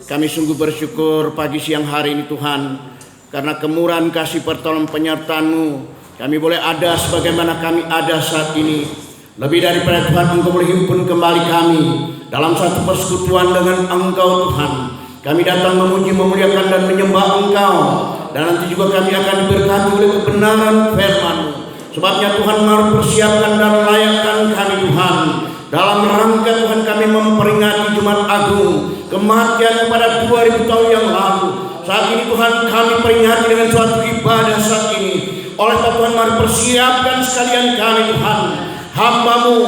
Kami sungguh bersyukur pagi siang hari ini Tuhan, karena kemurahan kasih pertolongan penyertaan-Mu kami boleh ada sebagaimana kami ada saat ini. Lebih daripada Tuhan, Engkau boleh himpun kembali kami dalam satu persekutuan dengan Engkau Tuhan. Kami datang memuji, memuliakan dan menyembah Engkau, dan nanti juga kami akan diberkati oleh kebenaran firman-Mu. Sebabnya Tuhan mau persiapkan dan layakkan kami Tuhan dalam rangka Tuhan kami memperingati Jumat Agung, kematian pada 2000 tahun yang lalu. Saat ini Tuhan kami peringati dengan suatu ibadah saat ini. Oleh Tuhan mari persiapkan sekalian kami Tuhan, hamba-Mu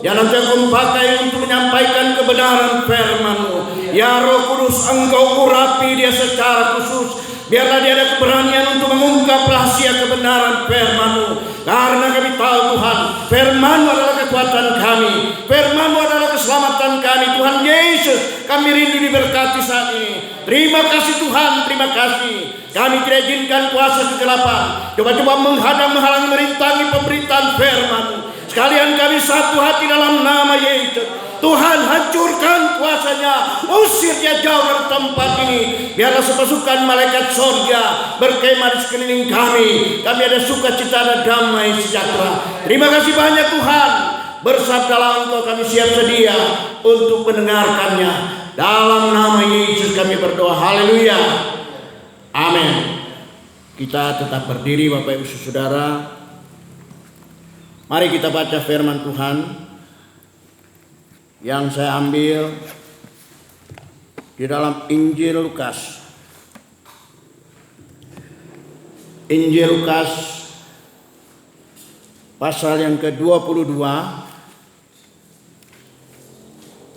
yang nanti Engkau pakai untuk menyampaikan kebenaran firman-Mu. Ya Roh Kudus, Engkau urapi dia secara khusus. Biarlah dia ada keberanian untuk mengungkap rahasia kebenaran firman-Mu. Karena kami tahu Tuhan, firman-Mu adalah kekuatan kami, firman-Mu adalah keselamatan kami. Tuhan Yesus, kami rindu diberkati saat ini. Terima kasih Tuhan, terima kasih. Kami tidak izinkan kuasa kegelapan coba-coba menghadang, menghalangi, merintangi pemberitaan firman-Mu. Sekalian kami satu hati dalam nama Yesus. Tuhan, hancurkan kuasanya, usir dia jauh dari tempat ini. Biarlah sepasukan malaikat surga berkemah di sekeliling kami. Kami ada sukacita, ada damai sejahtera. Terima kasih banyak Tuhan. Bersabdalah Engkau, kami siap sedia untuk mendengarkannya. Dalam nama Yesus kami berdoa. Haleluya. Amin. Kita tetap berdiri Bapak Ibu Saudara. Mari kita baca firman Tuhan yang saya ambil di dalam Injil Lukas. Injil Lukas pasal yang ke-22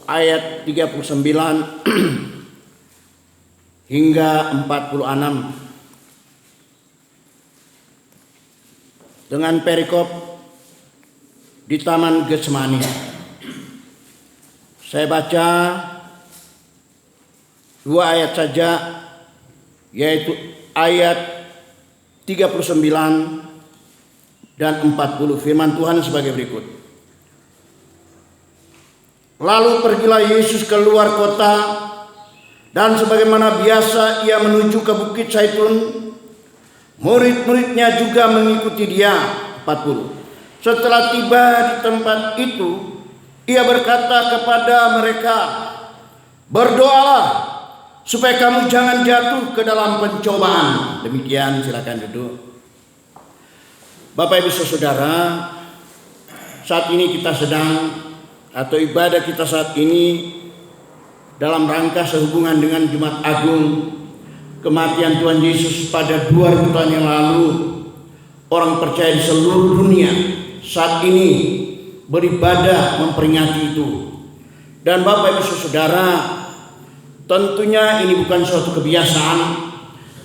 ayat 39 hingga 46 dengan perikop di Taman Getsemani. Saya baca 2 ayat saja, yaitu ayat 39 dan 40. Firman Tuhan sebagai berikut. Lalu pergilah Yesus keluar kota, dan sebagaimana biasa ia menuju ke Bukit Zaitun. Murid-muridnya juga mengikuti dia. 40. Setelah tiba di tempat itu, ia berkata kepada mereka, berdoalah supaya kamu jangan jatuh ke dalam pencobaan. Demikian, silakan duduk. Bapak Ibu Saudara, saat ini kita sedang, atau ibadah kita saat ini dalam rangka sehubungan dengan Jumat Agung, kematian Tuhan Yesus pada 2000 tahun yang lalu. Orang percaya di seluruh dunia saat ini beribadah memperingati itu. Dan Bapak Ibu Saudara, tentunya ini bukan suatu kebiasaan,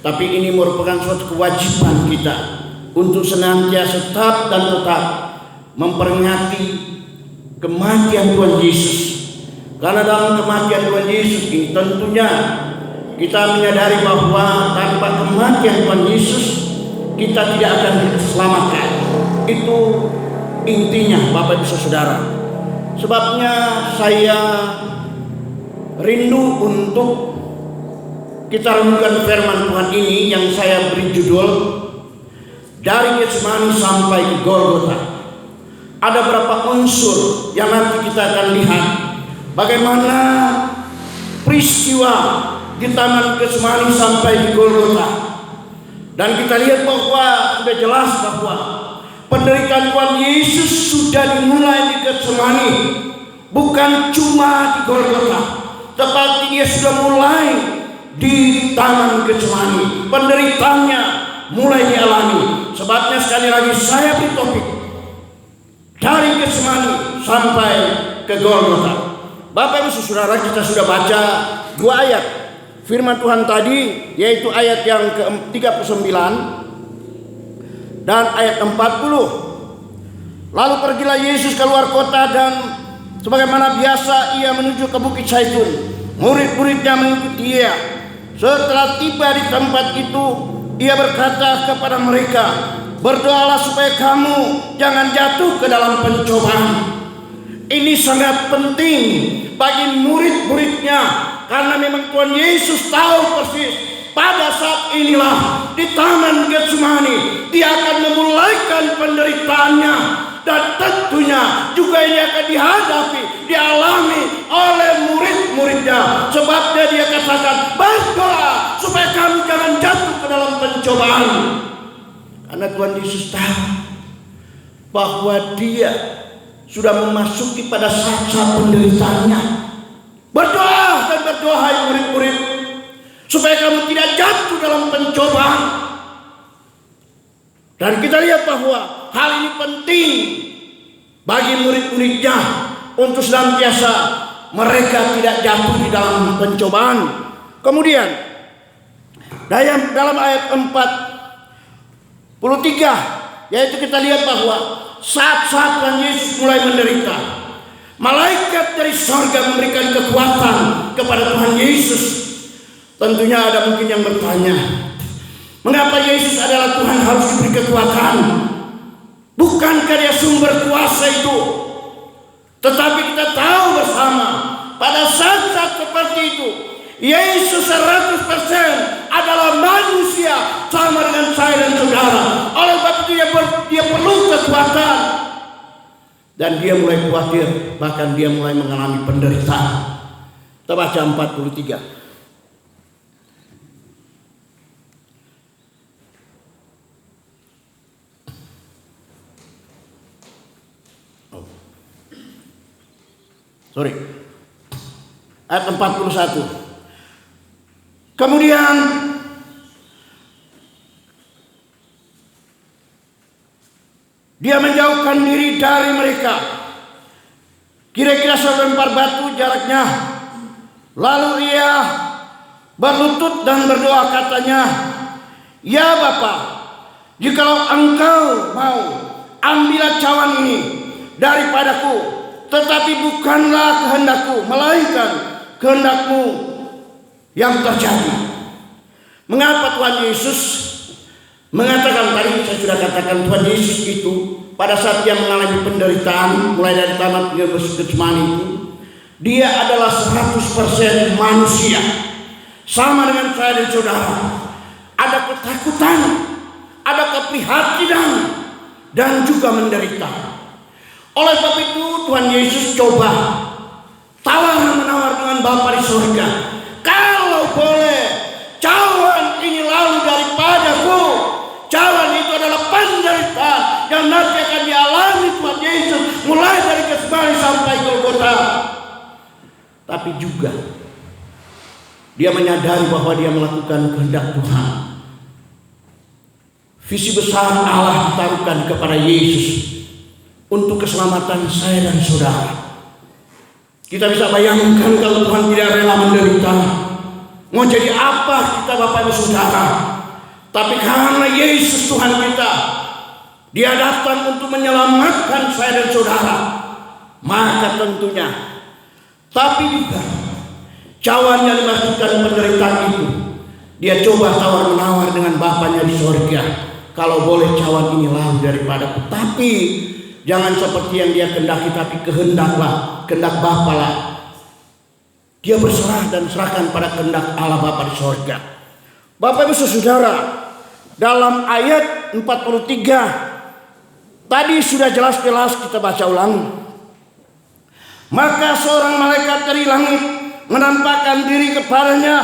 tapi ini merupakan suatu kewajiban kita untuk senantiasa tetap dan tetap memperingati kematian Tuhan Yesus. Karena dalam kematian Tuhan Yesus ini tentunya kita menyadari bahwa tanpa kematian Tuhan Yesus kita tidak akan diselamatkan. Itu intinya Bapak Ibu Saudara. Sebabnya saya rindu untuk kita renungkan firman Tuhan ini yang saya beri judul Dari Getsemani sampai ke Golgota. Ada beberapa unsur yang nanti kita akan lihat bagaimana peristiwa di Taman Getsemani sampai di Golgota. Dan kita lihat bahwa sudah jelas bahwa penderitaan Tuhan Yesus sudah dimulai di Getsemani, bukan cuma di Golgota, tetapi dia sudah mulai di Taman Getsemani. Penderitaannya mulai dialami. Sebabnya sekali lagi saya beri topik dari Getsemani sampai ke Golgota. Bapak Ibu Saudara, kita sudah baca 2 ayat firman Tuhan tadi, yaitu ayat yang ke-39 dan ayat 40. Lalu pergilah Yesus keluar kota, dan sebagaimana biasa ia menuju ke Bukit Zaitun. Murid-muridnya mengikuti dia. Setelah tiba di tempat itu, ia berkata kepada mereka, berdoalah supaya kamu jangan jatuh ke dalam pencobaan. Ini sangat penting bagi murid-muridnya Karena memang Tuhan Yesus tahu persis pada saat inilah di Taman Getsemani Dia akan memulaikan penderitaannya. Dan tentunya juga ini akan dihadapi, dialami oleh murid-muridnya. Sebabnya Dia katakan, berdoa supaya kamu jangan jatuh ke dalam pencobaan. Karena Tuhan Yesus tahu bahwa Dia sudah memasuki pada saat-saat penderitaannya. Berdoa dan berdoa hai murid-murid, supaya kamu tidak jatuh dalam pencobaan. Dan kita lihat bahwa hal ini penting bagi murid-muridnya untuk senantiasa mereka tidak jatuh di dalam pencobaan. Kemudian dalam ayat 43, yaitu kita lihat bahwa saat-saat Tuhan Yesus mulai menderita, malaikat dari sorga memberikan kekuatan kepada Tuhan Yesus. Tentunya ada mungkin yang bertanya, mengapa Yesus adalah Tuhan harus diberi kekuatan? Bukankah Dia sumber kuasa itu? Tetapi kita tahu bersama, pada saat-saat seperti itu, Yesus 100% adalah manusia sama dengan saya dan saudara. Oleh sebab itu dia perlu kekuatan. Dan Dia mulai khawatir, bahkan Dia mulai mengalami penderitaan. Kita baca 43. Ayat 41. Kemudian Dia menjauhkan diri dari mereka, kira-kira selempar batu jaraknya. Lalu Ia berlutut dan berdoa, katanya, ya Bapa, jikalau Engkau mau, ambillah cawan ini daripadaku. Tetapi bukanlah kehendakku, melainkan kehendak-Mu yang terjadi. Mengapa Tuhan Yesus mengatakan, tadi saya sudah katakan, Tuhan Yesus itu pada saat Dia mengalami penderitaan, mulai dari Taman Getsemani itu, Dia adalah 100% manusia, sama dengan saya dan saudara. Ada ketakutan, ada keprihatinan, dan juga menderita. Oleh sebab itu Tuhan Yesus coba tawar-menawar dengan Bapa di surga. Kalau boleh, cawan ini lalu daripadaku. Cawan itu adalah penderitaan yang nanti akan dialami Tuhan Yesus mulai dari Getsemani sampai Golgota. Tapi juga Dia menyadari bahwa Dia melakukan kehendak Tuhan. Visi besar Allah ditaruhkan kepada Yesus untuk keselamatan saya dan saudara. Kita bisa bayangkan kalau Tuhan tidak rela menderita, mau jadi apa kita Bapak Ibu Saudara? Tapi karena Yesus Tuhan kita, Dia datang untuk menyelamatkan saya dan saudara, maka tentunya, tapi juga cawan yang dimaksudkan penderitaan itu, Dia coba tawar-menawar dengan Bapanya di surga. Kalau boleh cawan ini lalu daripadaku, tapi jangan seperti yang Dia kehendaki, tapi kehendak Bapa lah. Dia berserah dan serahkan pada kehendak Allah Bapa di surga. Bapak Ibu Saudara, dalam ayat 43 tadi sudah jelas-jelas kita baca ulang. Maka seorang malaikat dari langit menampakkan diri kepadanya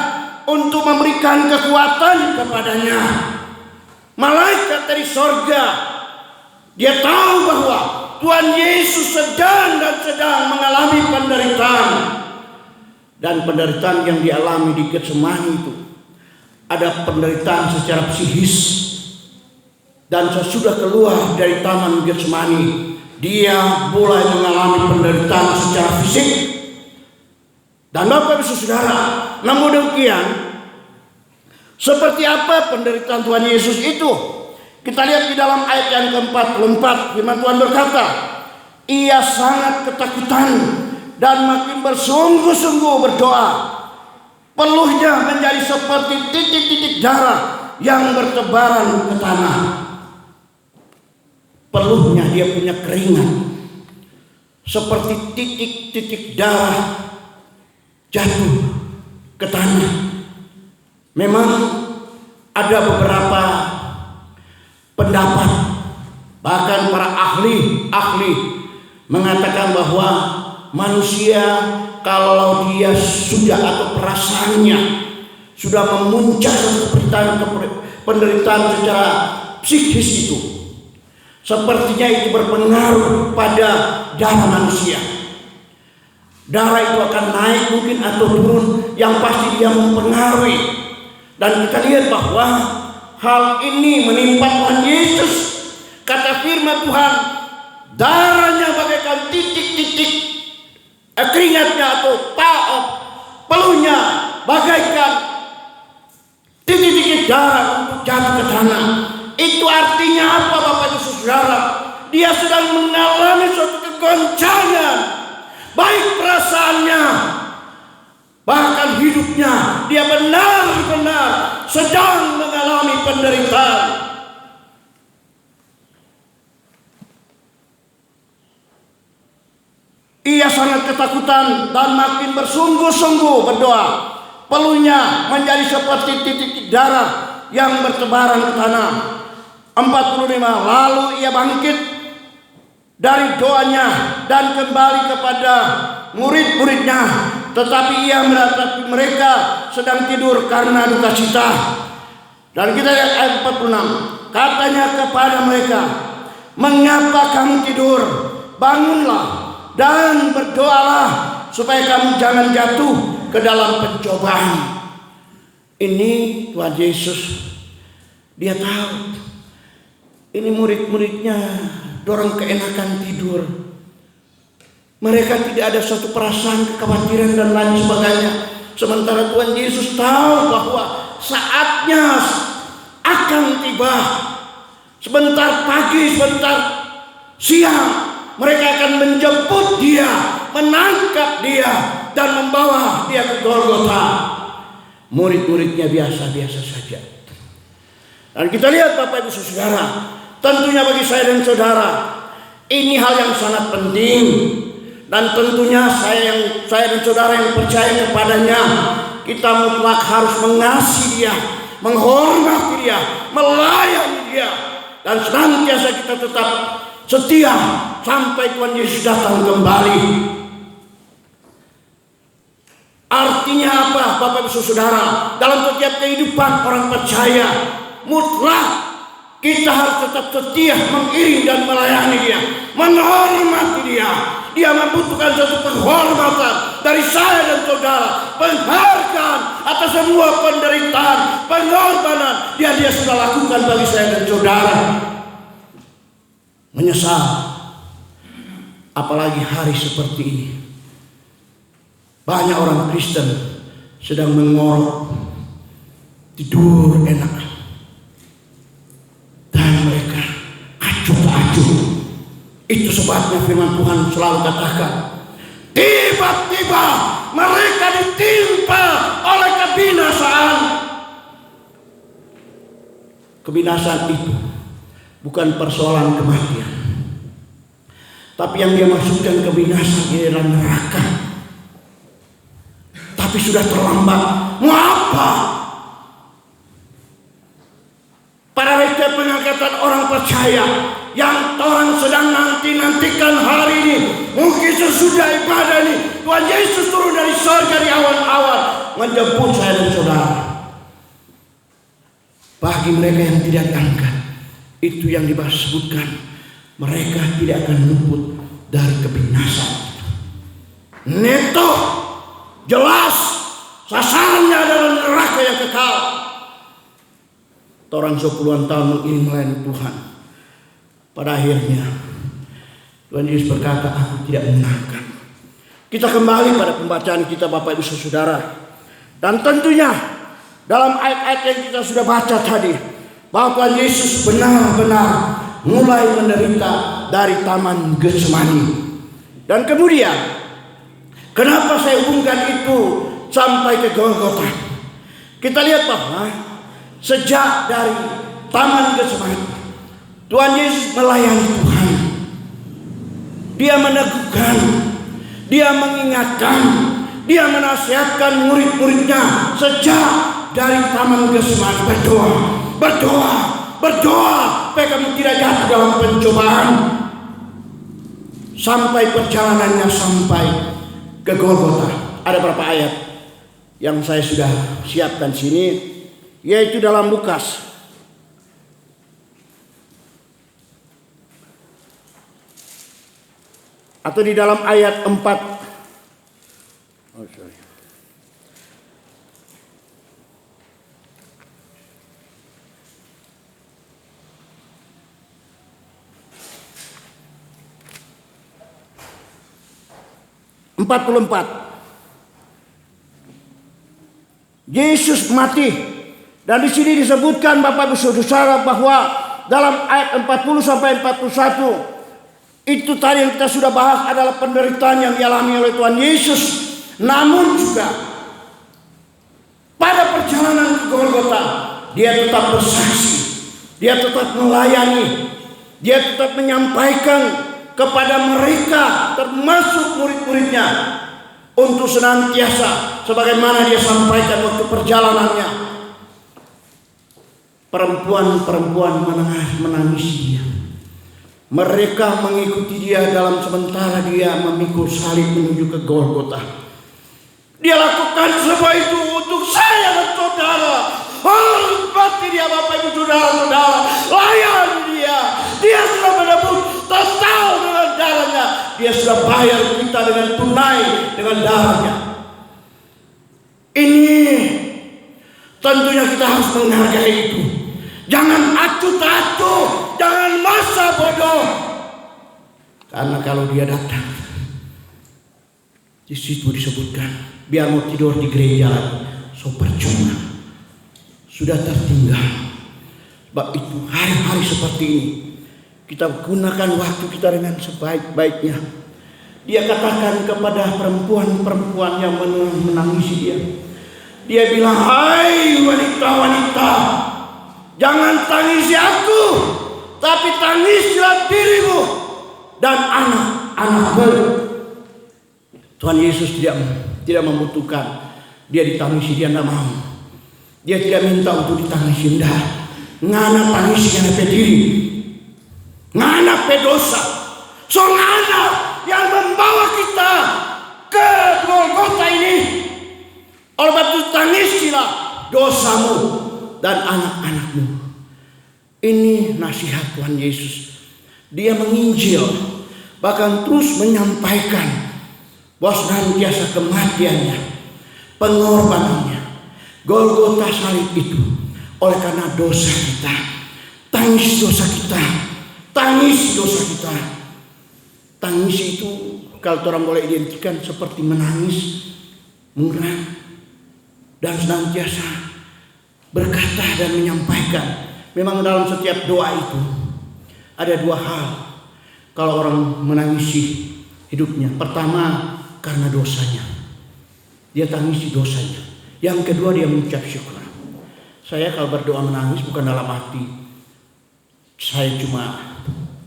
untuk memberikan kekuatan kepadanya. Malaikat dari surga, dia tahu bahwa Tuhan Yesus sedang mengalami penderitaan. Dan penderitaan yang dialami di Getsemani itu ada penderitaan secara psikis. Dan sesudah keluar dari Taman Getsemani, Dia mulai mengalami penderitaan secara fisik. Dan Bapak Ibu Saudara, namun demikian, seperti apa penderitaan Tuhan Yesus itu? Kita lihat di dalam ayat yang ke-44, firman Tuhan berkata, Ia sangat ketakutan dan makin bersungguh-sungguh berdoa. Peluhnya menjadi seperti titik-titik darah yang bertebaran ke tanah. Peluhnya dia punya keringat seperti titik-titik darah jatuh ke tanah. Memang ada beberapa pendapat, bahkan para ahli mengatakan bahwa manusia kalau dia sudah atau perasaannya sudah memuncak penderitaan secara psikis itu, sepertinya itu berpengaruh pada darah manusia. Darah itu akan naik mungkin atau turun, yang pasti dia mempengaruhi. Dan kita lihat bahwa hal ini menimpa Tuhan Yesus. Kata firman Tuhan, darahnya bagaikan titik-titik, keringatnya atau peluhnya bagaikan titik-titik darah untuk jatuh ke tanah. Itu artinya apa, Bapak Ibu Saudara? Dia sedang mengalami suatu kegoncangan, baik perasaannya, bahkan hidupnya. Dia benar-benar sedang mengalami penderitaan. Ia sangat ketakutan dan makin bersungguh-sungguh berdoa. Peluhnya menjadi seperti titik darah yang bertebaran ke tanah. 45. Lalu ia bangkit dari doanya dan kembali kepada murid-muridnya, tetapi ia mendapati mereka sedang tidur karena duka cita. Dan kita lihat ayat 46. Katanya kepada mereka, mengapa kamu tidur? Bangunlah dan berdoalah supaya kamu jangan jatuh ke dalam pencobaan. Ini Tuhan Yesus, dia tahu ini murid-muridnya dorong keenakan tidur. Mereka tidak ada suatu perasaan kekhawatiran dan lain sebagainya. Sementara Tuhan Yesus tahu bahwa saatnya akan tiba. Sebentar pagi, sebentar siang, mereka akan menjemput dia, menangkap dia, dan membawa dia ke Golgota. Murid-muridnya biasa-biasa saja. Dan kita lihat Bapak Ibu Saudara, tentunya bagi saya dan saudara, ini hal yang sangat penting. Dan tentunya saya dan saudara yang percaya kepadanya, kita mutlak harus mengasihi dia, menghormati dia, melayani dia, dan senantiasa kita tetap setia sampai Tuhan Yesus datang kembali. Artinya apa, Bapak Ibu Saudara? Dalam setiap kehidupan orang percaya, mutlak kita harus tetap setia mengiring dan melayani dia, menghormati dia. Dia membutuhkan satu penghormatan dari saya dan saudara, penghargaan atas semua penderitaan, pengorbanan dia sudah lakukan bagi saya dan saudara. Menyesal, apalagi hari seperti ini. Banyak orang Kristen sedang mengorok, tidur enak, dan mereka acuh-acuh. Itu sebabnya firman Tuhan selalu katakan, tiba-tiba mereka ditimpa oleh kebinasaan. Kebinasaan itu bukan persoalan kematian, tapi yang dia maksudkan kebinasaan adalah neraka. Tapi sudah terlambat. Mau apa? Para rektor pengangkatan orang percaya yang orang sedang nantikan hari ini, mungkin sesudah ibadah ini Tuhan Yesus turun dari surga di awan-awan menjemput saya dan saudara. Bagi mereka yang tidak diangkat, itu yang disebutkan, mereka tidak akan luput dari kebinasaan. Neto, jelas sasarannya adalah neraka yang kekal. Orang 10-an tahun mengiring melayani Tuhan, pada akhirnya Tuhan Yesus berkata, aku tidak menangkan. Kita kembali pada pembacaan kita Bapak Ibu Saudara. Dan tentunya dalam ayat-ayat yang kita sudah baca tadi, bahwa Tuhan Yesus benar-benar mulai menderita dari Taman Getsemani. Dan kemudian, kenapa saya hubungkan itu sampai ke Golgota? Kita lihat bahwa sejak dari Taman Getsemani, Tuhan Yesus melayani Tuhan. Dia meneguhkan, dia mengingatkan, Dia menasihatkan murid-muridnya sejak dari Taman Getsemani, berdoa supaya kamu tidak jatuh dalam pencobaan. Sampai perjalanannya sampai ke Golgota. Ada berapa ayat yang saya sudah siapkan sini, yaitu dalam Lukas atau di dalam ayat 4. 44. Yesus mati. Dan di sini disebutkan Bapak Ibu Saudara bahwa dalam ayat 40 sampai 41 itu tadi yang kita sudah bahas adalah penderitaan yang dialami oleh Tuhan Yesus. Namun juga pada perjalanan ke Golgota dia tetap bersaksi, dia tetap melayani, dia tetap menyampaikan kepada mereka termasuk murid-muridnya untuk senantiasa sebagaimana dia sampaikan waktu perjalanannya. Perempuan-perempuan menangisi dia. Mereka mengikuti dia dalam sementara dia memikul salib menuju ke Golgota. Dia lakukan semua itu untuk saya dan saudara. Hormati dia Bapak Ibu Saudara-saudara. Layani dia. Dia sudah menebus total dengan darahnya. Dia sudah bayar kita dengan tunai dengan darahnya. Ini tentunya kita harus menghargai itu. Jangan acuh-acuh, jangan masa bodoh. Karena kalau dia datang, di situ disebutkan, biar mau tidur di gereja, so percuma, sudah tertinggal. Sebab itu hari-hari seperti ini kita gunakan waktu kita dengan sebaik-baiknya. Dia katakan kepada perempuan-perempuan yang menangisi dia. Dia bilang, hai wanita-wanita, jangan tangisi aku, tapi tangisilah dirimu dan anak-anakmu. Tuhan Yesus tidak membutuhkan dia ditangisi, dia tidak mau. Dia tidak minta untuk ditangisi, tidak. Ngana tangisi ngana pediri, ngana pedosa, so ngana yang membawa kita ke Golgota ini. Oleh sebab itu tangisilah dosamu dan anak-anakmu. Ini nasihat Tuhan Yesus. Dia menginjil, bahkan terus menyampaikan bahwa senantiasa kematiannya, pengorbanannya, Golgota salib itu oleh karena dosa kita. Tangis dosa kita, tangis dosa kita. Tangis itu kalau orang boleh identikan seperti menangis, murah, dan senantiasa berkata dan menyampaikan. Memang dalam setiap doa itu ada dua hal kalau orang menangisi hidupnya. Pertama, karena dosanya, dia tangisi dosanya. Yang kedua, dia mengucap syukur. Saya kalau berdoa menangis bukan dalam arti saya cuma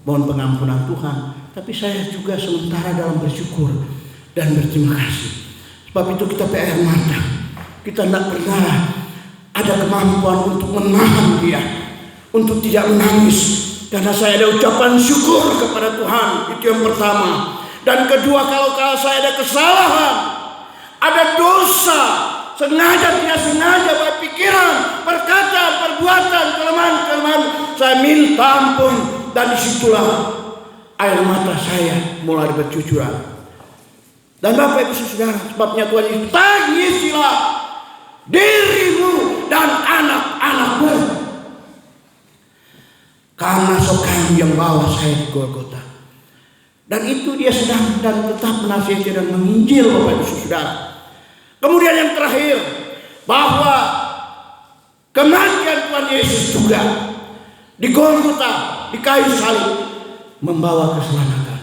mohon pengampunan Tuhan, tapi saya juga sementara dalam bersyukur dan berterima kasih. Sebab itu kita PR mata, kita tidak pernah ada kemampuan untuk menahan dia, untuk tidak menangis, karena saya ada ucapan syukur kepada Tuhan. Itu yang pertama. Dan kedua, kalau saya ada kesalahan, ada dosa, sengaja tidak sengaja, baik pikiran, perkataan, perbuatan, kelemahan, saya minta ampun. Dan disitulah air mata saya mulai bercucuran. Dan Bapak Ibu Saudara, sebabnya Tuhan Yesus, tangisilah dirimu dan anak-anakmu, karena sokamu yang bawa saya di Golgota. Dan itu dia sedang dan tetap menasihati dan menginjil Bapak Ibu Saudara. Kemudian yang terakhir, bahwa kematian Tuhan Yesus juga di Golgota, di kayu salib, membawa keselamatan.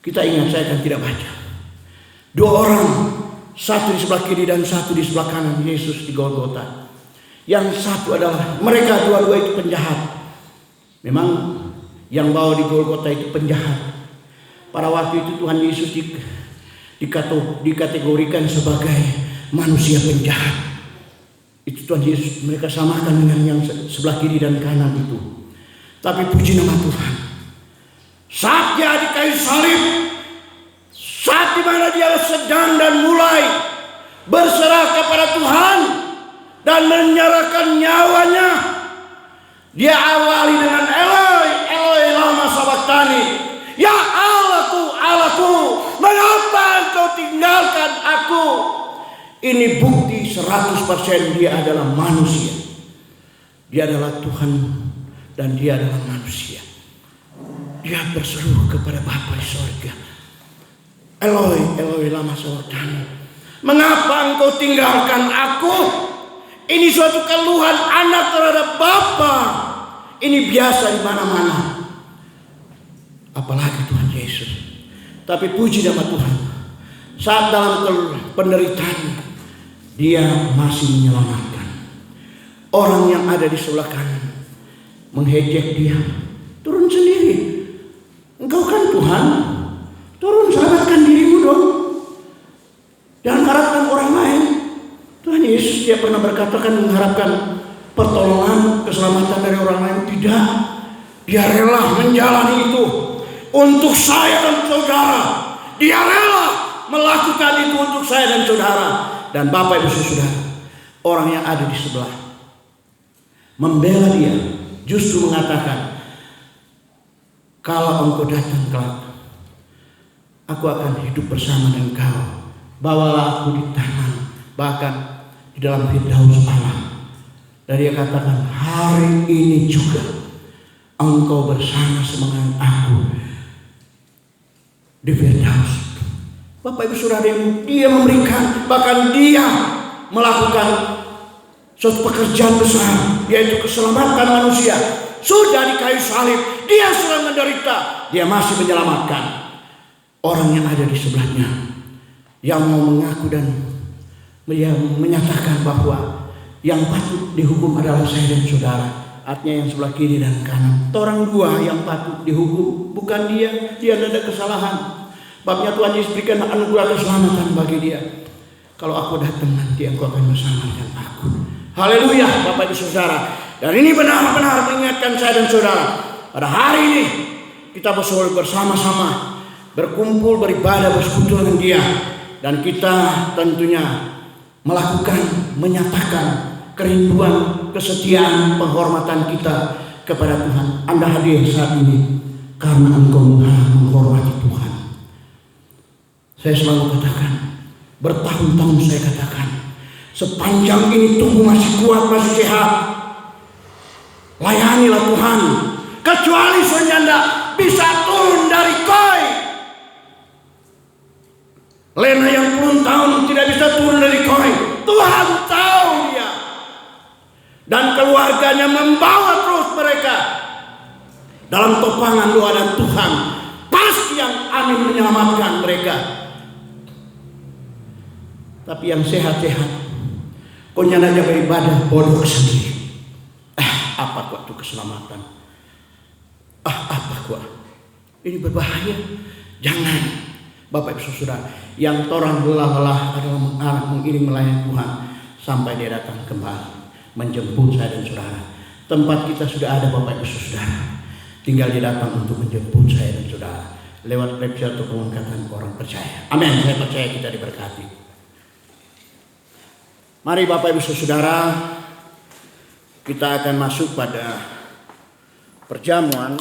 Kita ingat, saya kan tidak baca. Dua orang, satu di sebelah kiri dan satu di sebelah kanan Yesus di Golgota. Yang satu adalah mereka dua-dua itu penjahat. Memang yang bawa di Golgota itu penjahat. Pada waktu itu Tuhan Yesus dikategorikan sebagai manusia penjahat. Itu Tuhan Yesus mereka samakan dengan yang sebelah kiri dan kanan itu. Tapi puji nama Tuhan, saat dia di kayu salib, saat dimana dia sedang dan mulai berserah kepada Tuhan dan menyerahkan nyawanya, dia awali dengan Eloi, Eloi lama sabachthani. Ya Allahku, Allahku, mengapa engkau tinggalkan aku? Ini bukti 100% dia adalah manusia. Dia adalah Tuhan dan dia adalah manusia. Dia berseru kepada Bapa di sorga, Eloi, Eloi lama sabachthani. Mengapa engkau tinggalkan aku? Ini suatu keluhan anak terhadap Bapa. Ini biasa di mana-mana. Apalagi Tuhan Yesus. Tapi puji nama Tuhan, saat dalam penderitaan dia masih menyelamatkan. Orang yang ada di sebelah kanan menghejek dia, turun sendiri. Engkau kan Tuhan, turun selamatkan dirimu dong. Jangan harapkan orang lain. Tuhan Yesus dia pernah berkatakan mengharapkan pertolongan, keselamatan dari orang lain. Tidak. Dia rela menjalani itu untuk saya dan saudara. Dia rela melakukan itu untuk saya dan saudara. Dan Bapak Ibu Saudara, orang yang ada di sebelah membela dia, justru mengatakan, kalau engkau datang kelak, aku akan hidup bersama dengan kau. Bawalah aku di tangan, bahkan di dalam Firdaus Allah. Dan dia katakan, hari ini juga engkau bersama-sama dengan aku di Firdaus. Bapak Ibu Saudara, dia memberikan, bahkan dia melakukan suatu pekerjaan besar, yaitu keselamatan manusia. Sudah di kayu salib, dia sudah menderita, dia masih menyelamatkan orang yang ada di sebelahnya, yang mau mengaku dan yang menyatakan bahwa yang patut dihukum adalah saya dan saudara. Artinya yang sebelah kiri dan kanan. Orang dua yang patut dihukum, bukan dia. Dia tidak ada kesalahan. Babnya Tuhan Yesus berikan anugerah keselamatan bagi dia. Kalau aku datang nanti engkau akan bersama dengan aku. Haleluya Bapak Ibu Saudara. Dan ini benar-benar mengingatkan saya dan saudara. Pada hari ini kita bersama-sama berkumpul, beribadah, bersekutu dengan dia. Dan kita tentunya melakukan, menyatakan kerinduan, kesetiaan, penghormatan kita kepada Tuhan. Anda hadir saat ini karena engkau menghormati Tuhan. Saya selalu katakan, bertahun-tahun saya katakan, sepanjang ini tubuh masih kuat, masih sehat, layanilah Tuhan. Kecuali Anda bisa turun dari koi. Lena yang puluhan tahun tidak bisa turun dari koi. Tuhan tahu dia. Dan keluarganya membawa terus mereka dalam topangan doa dan Tuhan pasti yang amin menyelamatkan mereka. Tapi yang sehat-sehat, kau nyana aja beribadah bodoh sendiri. Apa kuat itu keselamatan? Apa kuat? Ini berbahaya. Jangan, Bapak Ibu Saudara, yang orang lelah-lelah adalah mengiring melayani Tuhan sampai dia datang kembali menjemput saya dan saudara. Tempat kita sudah ada Bapak Ibu Saudara. Tinggal dia datang untuk menjemput saya dan saudara lewat website atau pengangkatan orang percaya. Amin. Saya percaya kita diberkati. Mari Bapak Ibu Saudara, kita akan masuk pada perjamuan